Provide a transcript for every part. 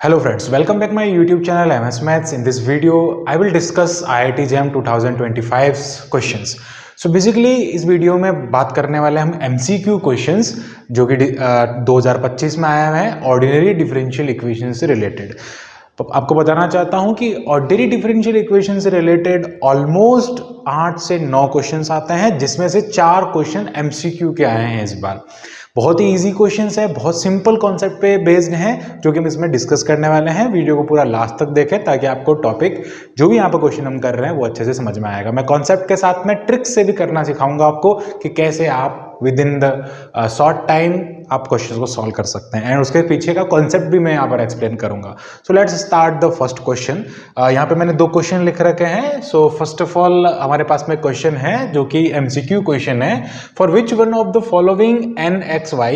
Hello friends, welcome back my YouTube channel MS Maths. In this video, I will discuss IIT JAM 2025's questions. So basically इस video में बात करने वाले हम MCQ questions जो कि 2025 में आया है ऑर्डिनरी डिफरेंशियल इक्वेशन से रिलेटेड। तो आपको बताना चाहता हूं कि ऑर्डिनरी डिफरेंशियल इक्वेशन से रिलेटेड ऑलमोस्ट 8 से 9 क्वेश्चंस आते हैं, जिसमें से 4 क्वेश्चन MCQ के आए हैं इस बार। बहुत ही इजी क्वेश्चंस है, बहुत सिंपल कॉन्सेप्ट पे बेस्ड हैं जो कि हम इसमें डिस्कस करने वाले हैं। वीडियो को पूरा लास्ट तक देखें ताकि आपको टॉपिक जो भी यहाँ पे क्वेश्चन हम कर रहे हैं वो अच्छे से समझ में आएगा। मैं कॉन्सेप्ट के साथ में ट्रिक्स से भी करना सिखाऊंगा आपको कि कैसे आप with in the short time आप क्वेश्चन को सॉल्व कर सकते हैं, एंड उसके पीछे का कॉन्सेप्ट भी मैं यहाँ पर एक्सप्लेन करूंगा। So let's start the first question. यहाँ पे मैंने 2 क्वेश्चन लिख रखे हैं। सो फर्स्ट ऑफ ऑल हमारे पास में क्वेश्चन है जो कि MCQ क्वेश्चन है। For which one of the following nxy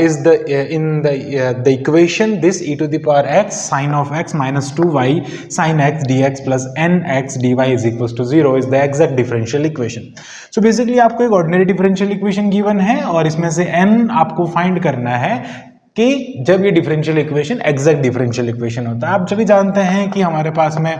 is in the equation this e to the power x sin of x minus 2y sin x dx plus nx dy is equals to 0 is the exact differential equation. So basically आपको एक ordinary differential equation given है और इसमें से n आपको find करना है कि जब ये differential equation exact differential equation होता है। आप सभी जानते हैं कि हमारे पास में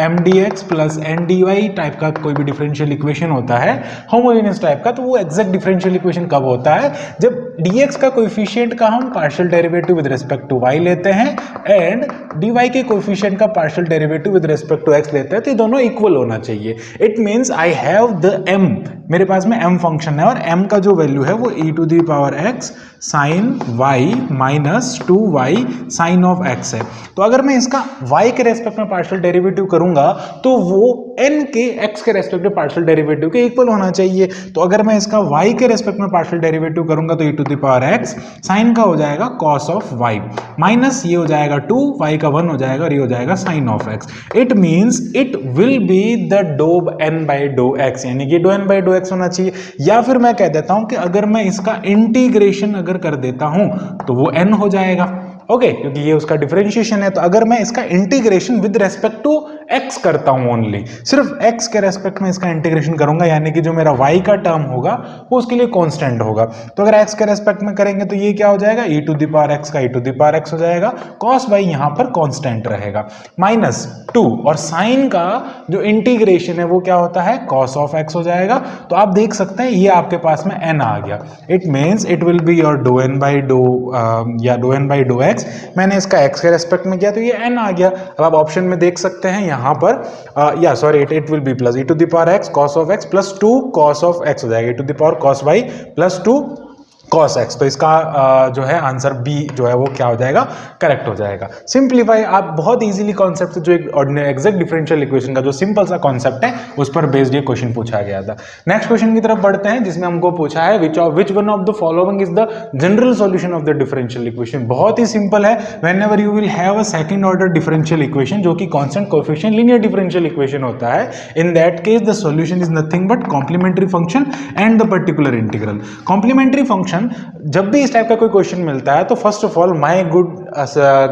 mdx प्लस ndy टाइप का कोई भी डिफरेंशियल इक्वेशन होता है होमोजेनियस टाइप का, तो वो एग्जैक्ट डिफरेंशियल इक्वेशन कब होता है? जब dx का कोएफिशिएंट का हम partial derivative with respect to y लेते हैं एंड dy के कोएफिशिएंट का partial derivative with respect to x लेते हैं, तो ये दोनों इक्वल होना चाहिए। It means I have the m, मेरे पास में m फंक्शन है और m का जो वैल्यू है वो e to the power x sine y minus 2y sine of x है। तो अगर मैं इसका y के रेस्पेक्ट में पार्शियल डेरिवेटिव करूंगा तो वो n के x के रेस्पेक्ट में पार्शियल डेरिवेटिव के इक्वल होना चाहिए। तो अगर मैं इसका y के रेस्पेक्ट में पार्शियल डेरिवेटिव करूंगा तो e to the power x sine का हो जाएगा cos ऑफ y माइनस ये हो जाएगा 2, y का 1 हो जाएगा और ये हो जाएगा sine of x। It means it will be the डो n बाई डो x, यानी कि डो n बाई डो x होना चाहिए। या फिर मैं कह देता हूं कि अगर मैं इसका इंटीग्रेशन अगर कर देता हूं तो वो n हो जाएगा, ओके, क्योंकि ये उसका डिफरेंशिएशन है। तो अगर मैं इसका integration with respect to x करता हूं, ओनली सिर्फ x के रेस्पेक्ट में इसका इंटीग्रेशन करूंगा, यानी कि जो मेरा y का टर्म होगा वो उसके लिए कांस्टेंट होगा। तो अगर x के रेस्पेक्ट में करेंगे तो ये क्या हो जाएगा, e to the power x का e to the power x हो जाएगा, cos y यहां पर कांस्टेंट रहेगा, माइनस 2 और साइन का जो इंटीग्रेशन है वो क्या होता है, cos ऑफ x हो जाएगा। तो आप देख सकते हैं ये आपके पास में n आ गया। It means it will be your do n by do या do n by dough x। मैंने इसका x के रेस्पेक्ट में किया तो ये n आ गया। अब आप ऑप्शन में देख सकते हैं यहां पर या sorry it will be plus e to the power x cos of x plus 2 cos of x हो जाएगा, e to the power cos y plus 2 cos x। तो इसका जो है आंसर बी जो है वो क्या हो जाएगा, करेक्ट हो जाएगा। सिंप्लीफाई आप बहुत इजीली कॉन्सेप्ट से जो एक ऑर्डिनरी एग्जैक्ट डिफरेंशियल इक्वेशन का जो सिंपल सा कॉन्सेप्ट है उस पर बेस्ड ये क्वेश्चन पूछा गया था। नेक्स्ट क्वेश्चन की तरफ बढ़ते हैं जिसमें हमको पूछा है which one of the following is the general solution of the differential equation. बहुत ही सिंपल है। Whenever you will have a second order differential equation जो कि constant coefficient linear differential equation होता है, in that case the solution is nothing but complementary function and the particular integral. Complementary function जब भी इस type का कोई question मिलता है तो first of all my good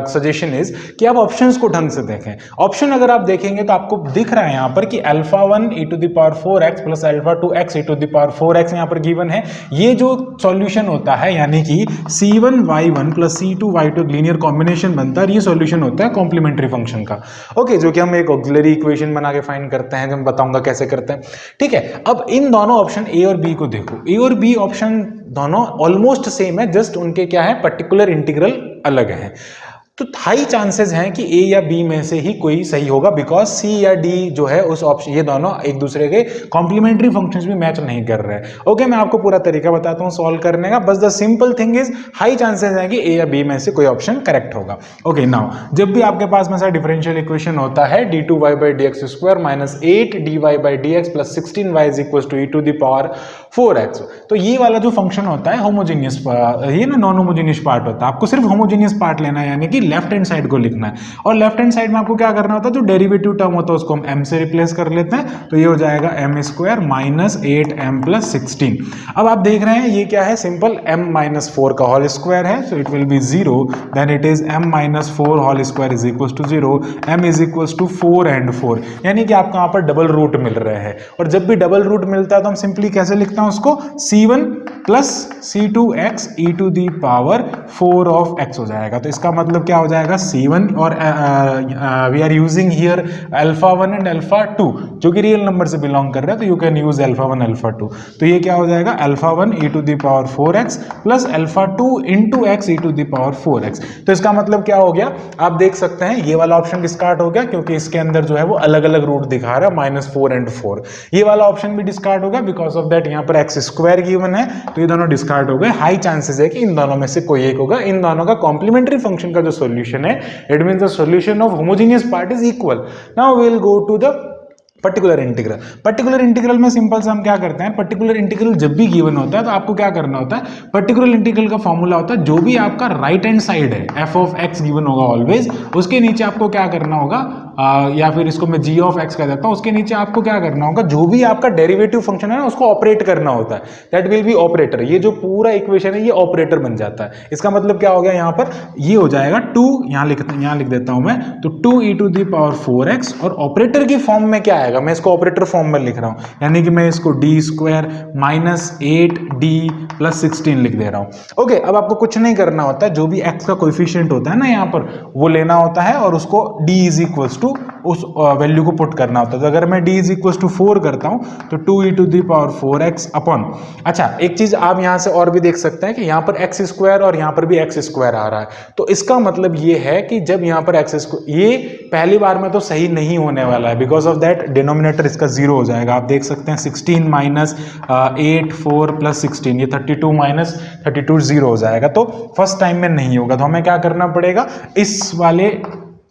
suggestion is कि आप ऑप्शंस को ढंग से देखें। ऑप्शन अगर आप देखेंगे तो आपको दिख रहा है यहाँ पर कि alpha 1 e to the power 4x plus alpha 2 x e to the power 4x यहाँ पर गिवन है। ये जो सॉल्यूशन होता है यानी कि c1y1 प्लस c2y2 एक लीनियर कॉम्बिनेशन बनता है, ये सॉल्यूशन होता है कॉम्प्लीमेंट्री फंक्शन का, ओके, जो कि हम एक ऑक्सिलरी इक्वेशन बना के फाइंड करते हैं, जो मैं बताऊंगा कैसे करते हैं, ठीक है। अब इन दोनों ऑप्शन ए और बी को देखो, ए और बी ऑप्शन दोनों ऑलमोस्ट सेम है, जस्ट उनके क्या है, पर्टिकुलर इंटीग्रल अलग है। तो हाई चांसेस हैं कि ए या बी में से ही कोई सही होगा, बिकॉज सी या डी जो है उस ऑप्शन, ये दोनों एक दूसरे के कॉम्प्लीमेंट्री फंक्शंस भी मैच नहीं कर रहे हैं। ओके, मैं आपको पूरा तरीका बताता हूं सॉल्व करने का, बस the simple thing is high chances है कि ए या बी में से कोई ऑप्शन करेक्ट होगा। ओके, नाउ जब भी आपके पास में सा डिफरेंशियल इक्वेशन होता है d2y by dx square minus 8dy by dx plus 16y is equal to e to the power 4x, तो ये वाला जो फंक्शन होता है होमोजेनियस, ये ना नॉन होमोजेनियस पार्ट होता है, आपको सिर्फ होमोजेनियस पार्ट लेना है, यानी कि लेफ्ट हैंड साइड को लिखना है। और लेफ्ट हैंड साइड में आपको क्या करना होता है, जो डेरिवेटिव टर्म होता है उसको हम m से रिप्लेस कर लेते हैं, तो ये हो जाएगा m square minus 8m plus 16। अब आप देख रहे हैं ये क्या है, सिंपल m माइनस 4 का होल स्क्वायर है, so it will be 0, then it is m minus 4 whole square is equal to 0, m is equal to 4 and 4, यानी कि आपको यहाँ पर डबल रूट मिल रहे हैं। और जब भी डबल रूट मिलता है तो हम सिंपली कैसे लिखते हैं उसको, c1 plus c2x e to the power 4 of x हो जाएगा। तो इसका मतलब क्या क्या हो जाएगा C1 और we are using here alpha 1 and alpha 2 जो कि रियल नंबर से बिलोंग कर रहा है, तो you can use alpha 1 alpha 2। तो ये क्या हो जाएगा alpha 1 e to the power 4x plus alpha 2 into x e to the power 4x। तो इसका मतलब क्या हो गया, आप देख सकते हैं ये वाला ऑप्शन डिस्कार्ड हो गया क्योंकि इसके अंदर जो है वो अलग अलग रूट दिखा रहा है -4 एंड 4। ये वाला ऑप्शन भी डिस्कार्ड होगा बिकॉज ऑफ दैट यहाँ पर एक्स स्क्वायर गिवन है, तो ये दोनों डिस्कार्ड हो गए। हाई चांसेस है कि इन दोनों में से कोई एक होगा। इन दोनों का कॉम्प्लीमेंट्री फंक्शन का जो सॉल्यूशन है, it means the solution of homogeneous part is equal. Now we will go to the particular integral. Particular integral में सिंपल से हम क्या करते हैं, पर्टिकुलर इंटीग्रल जब भी गिवन होता है तो आपको क्या करना होता है, पर्टिकुलर इंटीग्रल का फॉर्मूला होता है जो भी आपका राइट हैंड साइड है f ऑफ x गिवन होगा ऑलवेज, उसके नीचे आपको क्या करना होगा, या फिर इसको मैं g ऑफ x कह देता हूं, उसके नीचे आपको क्या करना होगा, जो भी आपका डेरिवेटिव फंक्शन है ना उसको ऑपरेट करना होता है, दैट विल बी ऑपरेटर। ये जो पूरा इक्वेशन है ये ऑपरेटर बन जाता है। इसका मतलब क्या हो गया, यहाँ पर ये हो जाएगा 2, यहाँ लिख देता हूं मैं, तो 2 e to the power 4x, और ऑपरेटर की फॉर्म में क्या आएगा, मैं इसको ऑपरेटर फॉर्म में लिख रहा हूं, यानी कि मैं इसको d square minus 8d plus 16 लिख दे रहा हूं। ओके, अब आपको कुछ नहीं करना होता है, जो भी x का कोएफिशिएंट होता है ना यहाँ पर वो लेना होता है और उसको d इज इक्वल्स टू उस वैल्यू को पुट करना होता है। तो अगर मैं d इज इक्वल्स टू 4 करता हूं तो 2 e to the power 4x upon, अच्छा एक चीज आप यहां से और भी देख सकते हैं कि यहां पर x स्क्वायर और यहां पर भी x स्क्वायर आ रहा है, तो इसका मतलब ये है कि जब यहां पर x स्क्वायर, ये पहली बार में तो सही नहीं होने वाला है, बिकॉज ऑफ दैट डिनोमिनेटर इसका 0 हो जाएगा। आप देख सकते हैं 16 माइनस 8 4 प्लस 16, ये 32 माइनस 32 0 हो जाएगा, तो फर्स्ट टाइम में नहीं होगा। तो हमें क्या करना पड़ेगा, इस वाले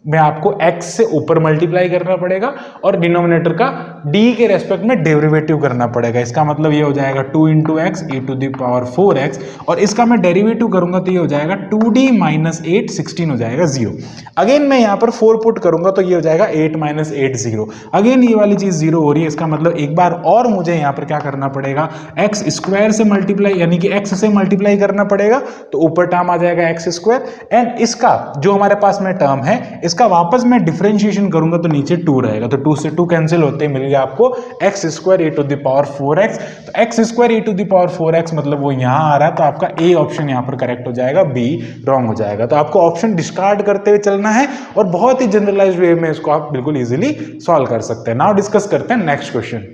में आपको x से ऊपर मल्टीप्लाई करना पड़ेगा और डिनोमिनेटर का d के रेस्पेक्ट में डेरिवेटिव करना पड़ेगा। इसका मतलब ये हो जाएगा 2 into x e to the power 4x, और इसका मैं डेरिवेटिव करूंगा तो ये हो जाएगा 2d माइनस 8 16 हो जाएगा 0। अगेन मैं यहाँ पर 4 पुट करूंगा तो ये हो जाएगा 8 माइनस 8 0। अगेन ये वाली चीज 0 हो रही है, इसका मतलब एक बार और मुझे यहाँ पर क्या करना पड़ेगा, एक्स स्क्वायर से मल्टीप्लाई, यानी कि x से मल्टीप्लाई करना पड़ेगा, तो ऊपर टर्म आ जाएगा एक्स स्क्वायर, एंड इसका जो हमारे पास में टर्म है इसका वापस मैं डिफरेंशिएशन करूंगा तो नीचे 2 रहेगा, तो 2 से 2 कैंसिल होते ही मिल गया आपको x square e to the power 4x। तो x square e to the power 4x मतलब वो यहां आ रहा है, तो आपका ए ऑप्शन यहां पर करेक्ट हो जाएगा, बी रॉन्ग हो जाएगा। तो आपको ऑप्शन डिस्कार्ड करते हुए चलना है और बहुत ही जनरलाइज्ड वे में इसको आप बिल्कुल इजीली सॉल्व कर सकते हैं। नाउ डिस्कस करते हैं नेक्स्ट क्वेश्चन।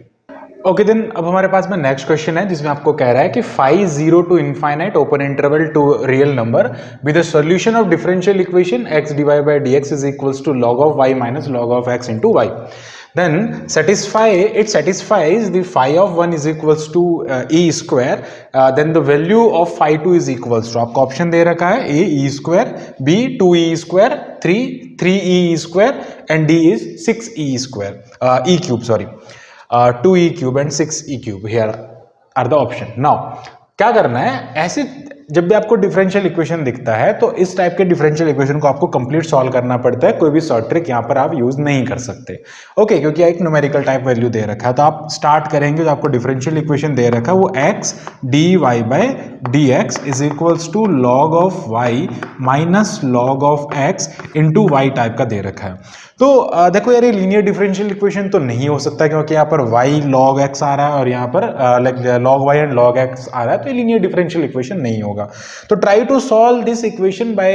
ओके देन, अब हमारे पास में नेक्स्ट क्वेश्चन है जिसमें आपको कह रहा है कि phi 0 to infinite open interval to real number with the solution of differential equation x divide by dx is equals to log of y minus log of x into y। Then it satisfies the phi of 1 is equals to e square, then the value of phi 2 is equals to, आपको option दे रखा है a e square, b 2e square, 3e square and d is 6e square, e cube sorry, 2e cube and 6e cube here are the option। now क्या करना है, ऐसे जब भी आपको डिफरेंशियल इक्वेशन दिखता है तो इस टाइप के डिफरेंशियल इक्वेशन को आपको कंप्लीट सॉल्व करना पड़ता है, कोई भी शॉर्ट ट्रिक यहाँ पर आप यूज नहीं कर सकते। ओके, क्योंकि एक न्यूमेरिकल टाइप वैल्यू दे रखा है, तो आप स्टार्ट करेंगे, जो आपको डिफरेंशियल इक्वेशन दे रखा है वो x dy by dx is equals to log of y minus log of x into y type का दे रखा है। तो देखो यार, ये लीनियर डिफरेंशियल इक्वेशन तो नहीं हो सकता, क्योंकि यहाँ पर y log x आ रहा है और यहाँ पर log y and log x आ रहा है, तो ये लीनियर डिफरेंशियल इक्वेशन नहीं होगा। तो try to solve this equation by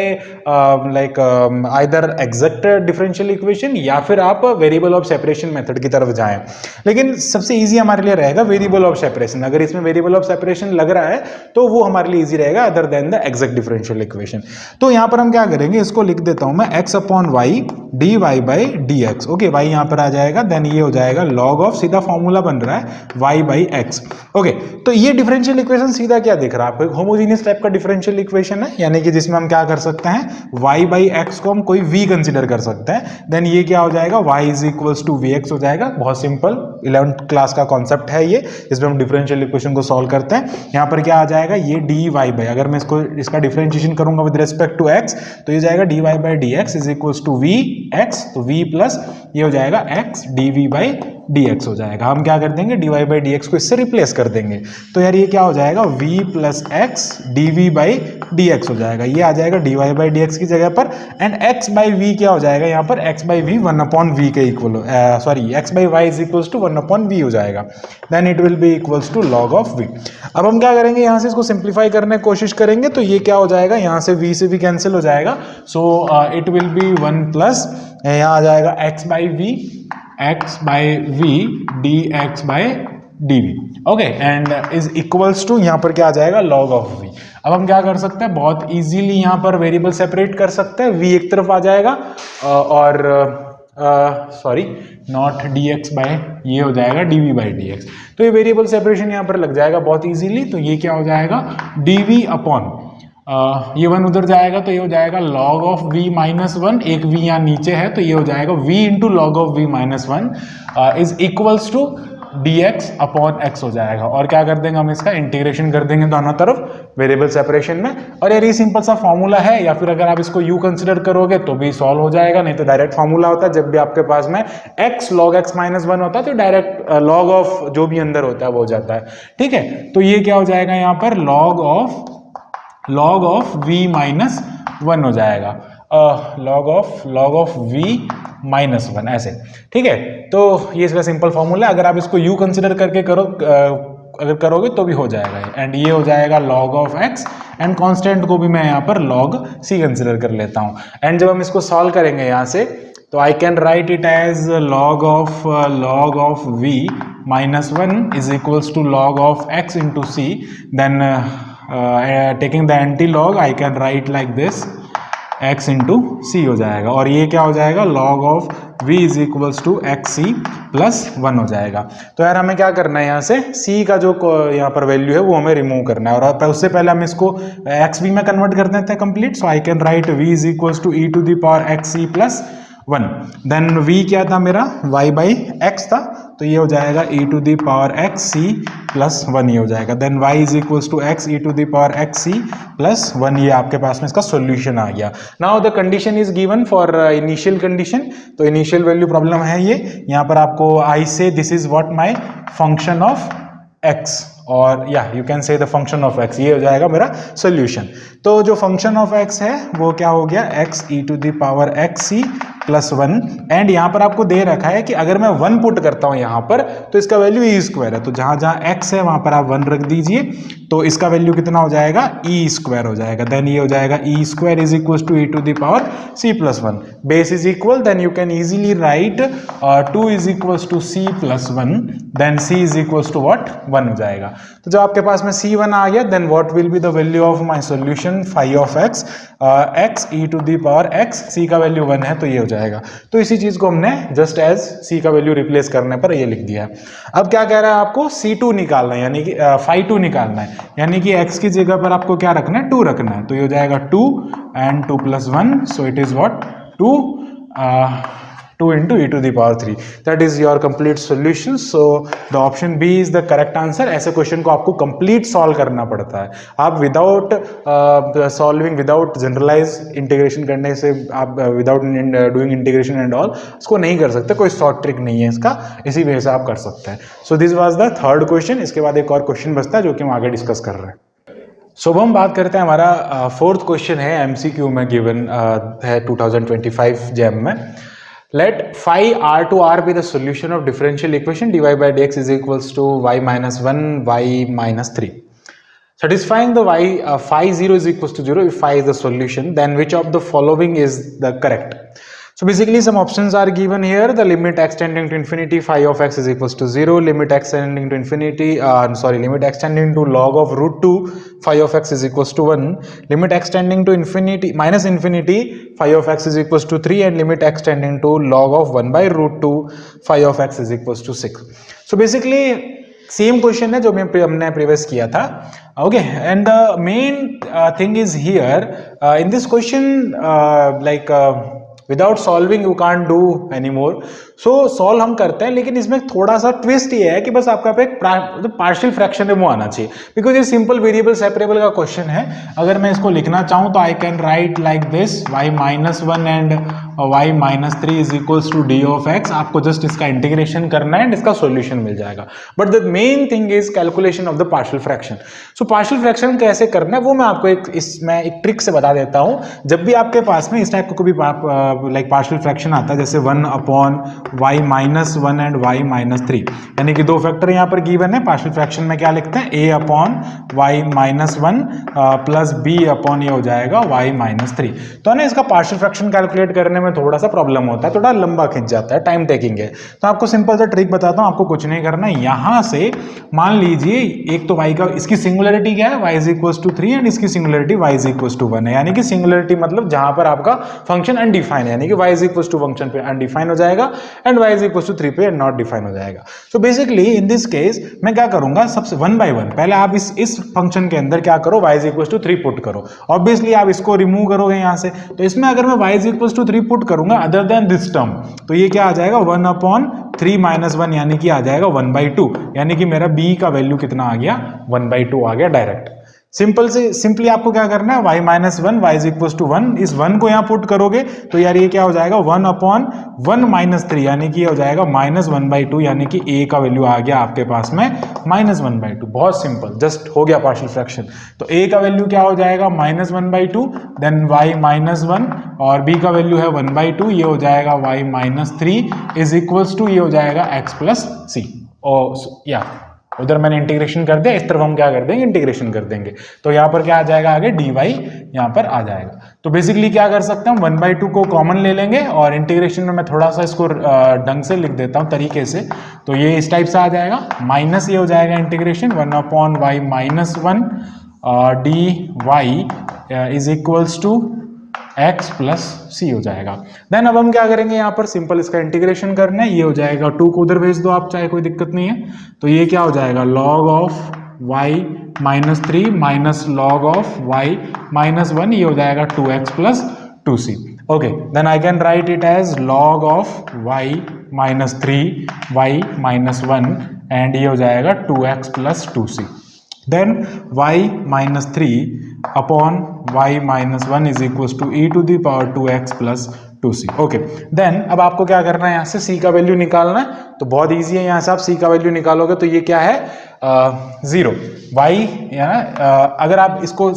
either exact differential equation या फिर आप वेरिएबल ऑफ सेपरेशन मेथड की तरफ जाएं। लेकिन सबसे इजी हमारे लिए रहेगा वेरिएबल ऑफ सेपरेशन। अगर इसमें वेरिएबल ऑफ सेपरेशन लग रहा है तो वो हमारे लिए इजी रहेगा other than the exact differential equation. तो यहाँ पर हम क्या करेंगे, इसको लिख देता हूं मैं x upon y d y by d x. Okay, y यहाँ पर आ जाएगा, देन ये हो जाएगा log ऑफ, सीधा फॉर्मूला बन रहा है y बाई एक्स। ओके, तो ये डिफरेंशियल इक्वेशन सीधा क्या दिख रहा है आपको, होमोजेनियस टाइप का डिफरेंशियल इक्वेशन है, यानी कि जिसमें हम क्या कर सकते हैं, y बाई एक्स को हम कोई v कंसीडर कर सकते हैं। देन ये क्या हो जाएगा, y is equals to vx हो जाएगा। बहुत सिंपल 11th क्लास का कॉन्सेप्ट है ये, जिसमें हम डिफरेंशियल इक्वेशन को सॉल्व करते हैं। यहाँ पर क्या आ जाएगा, ये dy बाई, अगर मैं इसका डिफरेंशिएशन करूंगा विद रिस्पेक्ट टू x तो ये जाएगा dy by dx is equals to vx, तो v प्लस ये हो जाएगा x dv बाई dx हो जाएगा। हम क्या कर देंगे, dy बाई डी एक्स को इससे रिप्लेस कर देंगे, तो यार ये क्या हो जाएगा, v plus x dv by d x हो जाएगा। ये आ जाएगा dy बाई डी एक्स की जगह पर, एंड x बाई v क्या हो जाएगा यहाँ पर, x बाई वी 1/v के equal, sorry x by y is equals to 1/v हो जाएगा, then it will be equals to log of v। अब हम क्या करेंगे, यहाँ से इसको सिंप्लीफाई करने की कोशिश करेंगे, तो ये क्या हो जाएगा, यहाँ से v से v कैंसिल हो जाएगा, so it will be 1 plus यहाँ आ जाएगा x by v d x by d v, okay, and is equals to यहाँ पर क्या आ जाएगा, log ऑफ v। अब हम क्या कर सकते हैं, बहुत इजीली यहाँ पर वेरिएबल सेपरेट कर सकते हैं, v एक तरफ आ जाएगा और सॉरी नॉट dx बाय ये हो जाएगा dv बाई dx, तो ये वेरिएबल सेपरेशन यहाँ पर लग जाएगा बहुत इजीली। तो ये क्या हो जाएगा, dv अपॉन ये 1 उधर जाएगा तो ये हो जाएगा log ऑफ v माइनस 1, एक v यहाँ नीचे है तो ये हो जाएगा v into log of v minus 1 is equals to dx upon x हो जाएगा। और क्या कर देंगे, हम इसका इंटीग्रेशन कर देंगे दोनों तरफ वेरिएबल सेपरेशन में, और यार ये सिंपल सा फॉर्मूला है, या फिर अगर आप इसको u कंसिडर करोगे तो भी सॉल्व हो जाएगा, नहीं तो डायरेक्ट फॉर्मूला होता है जब भी आपके पास में x log x माइनस 1 होता है तो डायरेक्ट log ऑफ जो भी अंदर होता है वो हो जाता है, ठीक है। तो ये क्या हो जाएगा यहाँ पर, log ऑफ v माइनस 1 हो जाएगा, log ऑफ v माइनस 1 ऐसे, ठीक है। तो ये इसका सिंपल फॉर्मूला है, अगर आप इसको u कंसिडर करके अगर करोगे तो भी हो जाएगा, एंड ये हो जाएगा log of x, and constant को भी मैं यहाँ पर log c कंसिडर कर लेता हूँ। एंड जब हम इसको सॉल्व करेंगे यहाँ से, तो I can write it as log of v minus 1 is equals to log of x into c, then taking the anti log I can write like this x into c हो जाएगा, और ये क्या हो जाएगा, log of v is equals to x c plus 1 हो जाएगा। तो यार हमें क्या करना है, यहाँ से c का जो यहाँ पर वैल्यू है वो हमें रिमूव करना है, और उससे पहले हम इसको एक्स वी में कन्वर्ट कर देते हैं complete. So I can write v is equals to e to the power x c plus 1, then v क्या था मेरा, y बाई एक्स था, तो ये हो जाएगा e to the power x c plus 1 ये हो जाएगा, then y is equals to x e to the power x c plus 1, ये आपके पास में इसका सॉल्यूशन आ गया। Now the condition is given for initial condition, तो इनिशियल वैल्यू प्रॉब्लम है ये, यहाँ पर आपको I say this is what my function of x, और या you can say the function of x, ये हो जाएगा मेरा सॉल्यूशन। तो जो फंक्शन ऑफ x है वो क्या हो गया, x e to the power x c plus 1, and यहाँ पर आपको दे रखा है कि अगर मैं 1 पुट करता हूँ यहाँ पर तो इसका वैल्यू e स्क्वायर है, तो जहाँ जहाँ x है वहाँ पर आप 1 रख दीजिए, तो इसका वैल्यू कितना हो जाएगा, e स्क्वायर हो जाएगा, देन ये हो जाएगा e square is equal to e to the power c plus 1, base is equal, then you can easily write 2 is equal to c plus 1, then c is equal to what 1 हो जाएगा। तो जब आपके पास में c1 आ गया, then what will be the value of my solution phi of x, x e to the power x, c का वैल्यू 1 है तो ये हो जाएगा। तो इसी चीज को हमने जस्ट एज c का वैल्यू रिप्लेस करने पर ये लिख दिया है। अब क्या कह रहा है, आपको c2 निकालना है, यानी कि फाई 2 निकालना है, यानी कि x की जगह पर आपको क्या रखना है, 2 रखना है, तो ये हो जाएगा 2 and 2 plus 1, so it is what 2 into e to the power 3, that is your complete solution. So the option B is the correct answer। ऐसे क्वेश्चन को आपको कंप्लीट सॉल्व करना पड़ता है, आप without solving, without generalize integration करने से, आप without doing integration and all इसको नहीं कर सकते, कोई शॉर्ट ट्रिक नहीं है इसका, इसी वजह से आप कर सकते हैं। So this was the third question. इसके बाद एक और क्वेश्चन बचता है जो कि हम आगे डिस्कस कर रहे हैं। सो अब हम बात करते हैं, हमारा फोर्थ क्वेश्चन है MCQ में गिवन है 2025 जैम में। Let phi r to r be the solution of differential equation dy by dx is equals to y minus 1 y minus 3. Satisfying the phi 0 is equals to 0, if phi is the solution, then which of the following is the correct? So basically some options are given here. The limit x tending to infinity phi of x is equals to 0, limit x tending to infinity, limit x tending to log of root 2 phi of x is equals to 1, limit x tending to infinity minus infinity phi of x is equals to 3, and limit x tending to log of 1 by root 2 phi of x is equals to 6. So basically same question है जो हमने previous किया था, okay, and the main thing is here in this question like without solving you can't do any more. So solve हम करते हैं, लेकिन इसमें थोड़ा सा ट्विस्ट ये है कि बस आपका पे एक पार्शियल फ्रैक्शन है वो आना चाहिए, बिकॉज ये सिंपल वेरिएबल सेपरेबल का क्वेश्चन है। अगर मैं इसको लिखना चाहूँ तो I can write like this y minus 1 and y minus 3 is equals to d of x. आपको जस्ट इसका इंटीग्रेशन करना है एंड इसका सॉल्यूशन मिल जाएगा। But the main thing is calculation of the partial fraction. So partial fraction कैसे करना है वो मैं आपको एक ट्रिक से बता देता हूं। जब भी आपके पास में इस टाइप का कोई लाइक पार्शियल फ्रैक्शन आता है, जैसे 1 upon y minus 1 and y minus 3, यानी कि दो फैक्टर यहां पर गिवन है। पार्शियल फ्रैक्शन में क्या लिखते हैं, a upon y minus 1 plus b upon ये हो जाएगा y माइनस 3। तो ना इसका पार्शियल फ्रैक्शन कैलकुलेट करने में थोड़ा सा प्रॉब्लम होता है, थोड़ा लंबा खिंच जाता है, टाइम टेकिंग है। तो आपको सिंपल सा ट्रिक बताता हूं, आपको कुछ नहीं करना। यहां से मान लीजिए एक तो y का, इसकी सिंगुलरिटी क्या है, y is equals to 3 and इसकी singularity y is equals to 1 है। यानी कि सिंगुलरिटी मतलब जहां पर आपका फंक्शन अनडिफाइंड है, यानी कि y is equals to function पे अनडिफाइंड हो जाएगा and y is equals to 3 पे नॉट डिफाइंड हो जाएगा। So basically in this case मैं क्या करूंगा, सबसे 1 बाय 1 पहले आप इस फंक्शन के अंदर क्या करो, y is equals to 3 put करो। ऑब्वियसली आप इसको रिमूव करोगे यहां से, तो इसमें अगर मैं y is equals to 3 put करूंगा अदर देन दिस टर्म, तो ये क्या आ जाएगा 1 अपॉन 3 माइनस 1, यानी कि आ जाएगा 1/2। यानी कि मेरा b का वैल्यू कितना आ गया, 1/2 आ गया डायरेक्ट। सिंपली आपको क्या करना है, y minus 1 y is equals to 1, इस 1 को यहां पुट करोगे तो यार ये क्या हो जाएगा 1 अपॉन 1 माइनस 3, यानी कि ये हो जाएगा माइनस 1/2, यानी कि a का वैल्यू आ गया आपके पास में माइनस 1/2। बहुत सिंपल, जस्ट हो गया पार्शियल फ्रैक्शन। तो a का वैल्यू क्या हो जाएगा माइनस 1/2, देन y माइनस 1 और b का वैल्यू है 1/2, ये हो जाएगा y minus 3 is equals to ये हो जाएगा x प्लस सी। या उधर मैंने इंटीग्रेशन कर दिया, इस तरफ हम क्या कर देंगे, इंटीग्रेशन कर देंगे। तो यहाँ पर क्या आ जाएगा आगे, dy यहाँ पर आ जाएगा। तो बेसिकली क्या कर सकते हैं, 1/2 को कॉमन ले लेंगे और इंटीग्रेशन में मैं थोड़ा सा इसको ढंग से लिख देता हूँ तरीके से। तो ये इस टाइप से आ जाएगा, माइनस ये हो जाएगा integration 1 upon y minus 1 dy is equals to x plus c हो जाएगा। देन अब हम क्या करेंगे, यहाँ पर सिंपल इसका इंटीग्रेशन करना है। ये हो जाएगा 2 को उधर भेज दो आप, चाहे कोई दिक्कत नहीं है। तो ये क्या हो जाएगा log of y minus 3 minus log of y minus 1, ये हो जाएगा 2x plus 2c। Okay, then I can write it as log of y minus 3 y minus 1 and ये हो जाएगा 2x plus 2c। Then y minus 3 upon y minus 1 is equals to e to the power 2x plus 2c। Okay, then अब आपको क्या करना है, यहाँ से c का वैल्यू निकालना है। तो बहुत इजी है, यहाँ से आप c का वैल्यू निकालोगे तो ये क्या है 0। y अगर आप इसको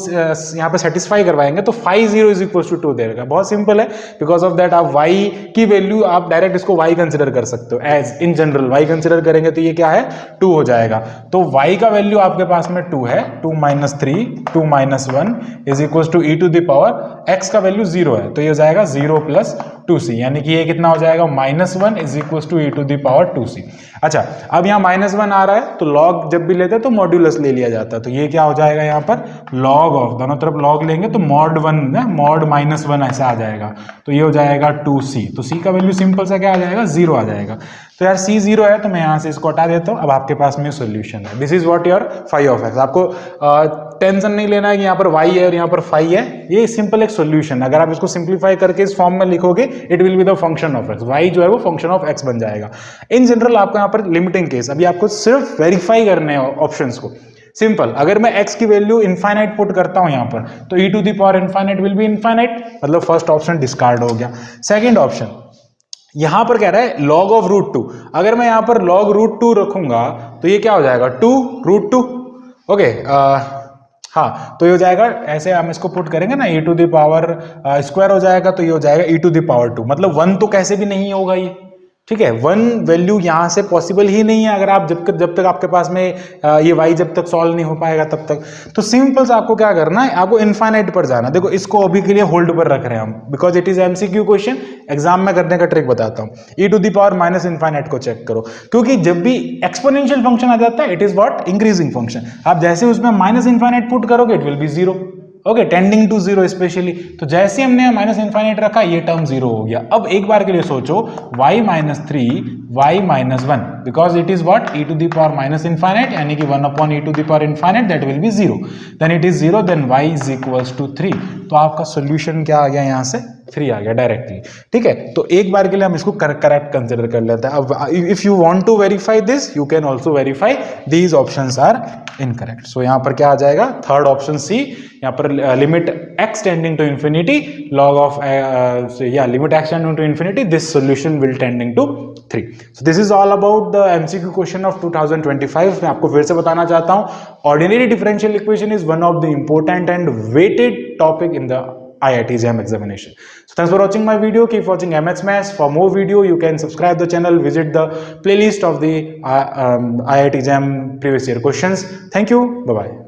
यहाँ पे सेटिस्फाई करवाएंगे तो 5 0 इज इक्वल टू 2 देगा। बहुत सिंपल है, बिकॉज ऑफ दैट आप y की वैल्यू आप डायरेक्ट इसको y कंसिडर कर सकते हो। As in general y consider करेंगे तो ये क्या है 2 हो जाएगा। तो y का वैल्यू आपके पास में 2 है, 2 minus 3 2 minus 1 is equal to e to the power x का वैल्यू 0 है, तो ये हो जाएगा 0 प्लस 2c, यानी कि ये कितना हो जाएगा -1 is equal to e to the power 2c। अच्छा, अब यहाँ -1 आ रहा है तो log जब भी लेते हैं तो मॉड्यूलस ले लिया जाता है। तो ये क्या हो जाएगा यहाँ पर log ऑफ, दोनों तरफ log लेंगे तो mod 1 ना mod -1 ऐसा आ जाएगा। तो ये हो जाएगा 2c। तो c का वैल्यू सिंपल सा क्या आ जाएगा 0 आ जाएगा। तो यार c 0 है तो मैं यहाँ से इसको हटा देता हूँ। अब आपके पास में सोल्यूशन है। This is what your phi of x। आपको टेंशन नहीं लेना है कि यहाँ पर y है और यहाँ पर फाई है, ये सिंपल एक सोल्यूशन। अगर आप इसको सिंप्लीफाई करके इस फॉर्म में लिखोगे it will be the function of x, y जो है वो फंक्शन ऑफ x बन जाएगा। इन जनरल आपको यहाँ पर लिमिटिंग केस, अभी आपको सिर्फ वेरीफाई करने हैं ऑप्शंस को। सिंपल, अगर मैं x की वैल्यू इनफाइनाइट पुट करता हूं यहां पर तो e to the power infinite will be infinite, मतलब फर्स्ट ऑप्शन डिस्कार्ड हो गया। सेकंड ऑप्शन यहां पर कह रहा है log ऑफ √2। अगर मैं यहां पर log √2 रखूंगा तो ये क्या हो जाएगा 2 √2। ओके, हाँ, तो ये हो जाएगा, ऐसे हम इसको पुट करेंगे ना e to the power square हो जाएगा, तो ये हो जाएगा e टू द पावर 2, मतलब 1 तो कैसे भी नहीं होगा ये, ठीक है। 1 वैल्यू यहां से पॉसिबल ही नहीं है, अगर आप जब तक आपके पास में ये y जब तक सॉल्व नहीं हो पाएगा तब तक। तो सिंपल से आपको क्या करना है, आपको इनफाइनाइट पर जाना। देखो इसको अभी के लिए होल्ड पर रख रहे हैं हम, because it is MCQ question. Exam में करने का ट्रिक बताता हूं, e to the power minus infinite को चेक करो, क्योंकि जब भी एक्सपोनेंशियल फंक्शन आ जाता है it is what increasing function. आप जैसे उसमें माइनस इनफाइनाइट पुट करोगे it will be 0। Okay, tending to 0 specially. तो जैसे हमने माइनस इनफाइनाइट रखा ये टर्म 0 हो गया। अब एक बार के लिए सोचो y minus 3 y minus 1, because it is what e to the power minus infinite, यानी कि 1 upon e to the power infinite that will be 0। Then it is 0, then y is equals to 3 तो आपका solution क्या आ गया यहाँ से 3 आ गया directly. ठीक है, तो एक बार के लिए हम इसको करेक्ट कंसिडर कर लेते हैं। अब if you want to verify this you can also verify these options are incorrect. So यहाँ पर क्या आ जाएगा, थर्ड ऑप्शन सी, यहाँ पर limit x tending to infinity log of limit x tending to infinity, this solution will tending to 3. So this is all about the MCQ question of 2025. मैं आपको फिर से बताना चाहता हूँ, ordinary differential equation is one of the important and weighted topic in the IIT JAM examination. So thanks for watching my video. Keep watching MS Maths. For more video, you can subscribe the channel, visit the playlist of the IIT JAM previous year questions. Thank you. Bye bye.